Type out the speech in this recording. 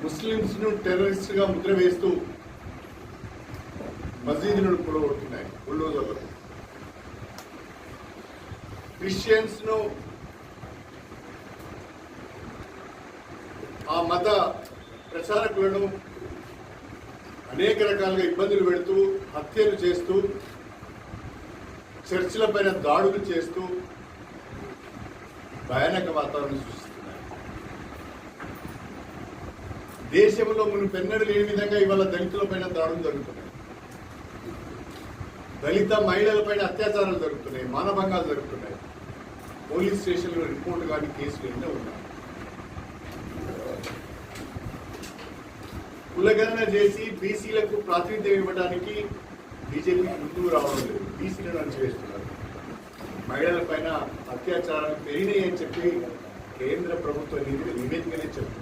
ముస్లింస్ను టెర్రరిస్ట్గా ముద్ర వేస్తూ మసీదులను కూడగొడుతున్నాయి బుల్డోజర్లు. క్రిస్టియన్స్ను ఆ మత ప్రచారకులను అనేక రకాలుగా ఇబ్బందులు పెడుతూ హత్యలు చేస్తూ చర్చిల పైన దాడులు చేస్తూ భయానక వాతావరణం సృష్టిస్తున్నాయి. దేశంలో మునుపెన్నడూ లేని విధంగా ఇవాళ దళితుల పైన దాడులు జరుగుతున్నాయి, దళిత మహిళలపైన అత్యాచారాలు జరుగుతున్నాయి, మానభంగాలు జరుగుతున్నాయి. పోలీస్ స్టేషన్లో రిపోర్టు కానీ కేసులు ఎన్నో ఉన్నాయి. కులగణన చేసి బీసీలకు ప్రాతినిధ్యం ఇవ్వడానికి బీజేపీ ముందుకు రావడం లేదు, బీసీలను అణచివేస్తున్నారు. మహిళల పైన అత్యాచారాలు పెరిగినాయి అని చెప్పి కేంద్ర ప్రభుత్వ నివేదికనే చెప్తున్నారు.